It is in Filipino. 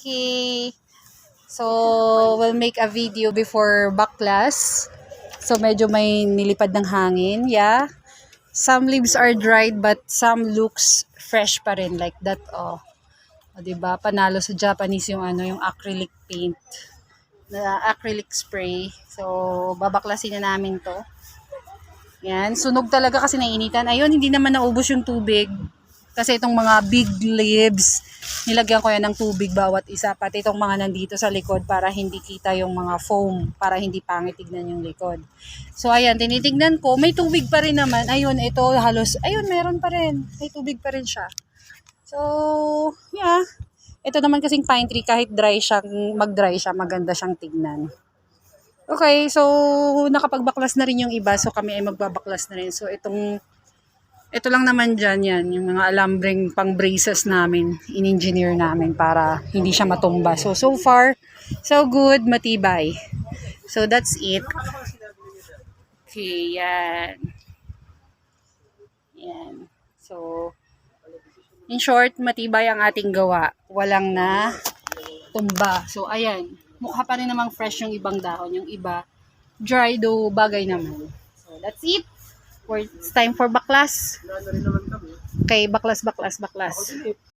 Okay. So, we'll make a video before baklas. So, medyo may nilipad ng hangin. Yeah. Some leaves are dried but some looks fresh pa rin like that. Oh. O, diba? Panalo sa Japanese yung yung acrylic paint. Na acrylic spray. So, babaklasin na namin to. Yan. Sunog talaga kasi nainitan. Ayun, hindi naman naubos yung tubig. Kasi itong mga big leaves, nilagyan ko yan ng tubig bawat isa. Pati itong mga nandito sa likod para hindi kita yung mga foam. Para hindi pangit tignan yung likod. So, ayan, tinitignan ko. May tubig pa rin naman. Ayun, ito halos. Ayun, meron pa rin. May tubig pa rin siya. So, yeah. Ito naman kasing pine tree, kahit dry siya, mag-dry siya, maganda siyang tignan. Okay, so nakapagbaklas na rin yung iba. So, kami ay magbabaklas na rin. So, ito lang naman dyan yan, yung mga alambreng pang braces namin, in-engineer namin para hindi siya matumba. So far, so good, matibay. So, that's it. Okay, yan. Yan. So, in short, matibay ang ating gawa. Walang na tumba. So, ayan. Mukha pa rin namang fresh yung ibang dahon. Yung iba, dry do bagay naman. So, that's it. It's time for baklas. Okay, baklas.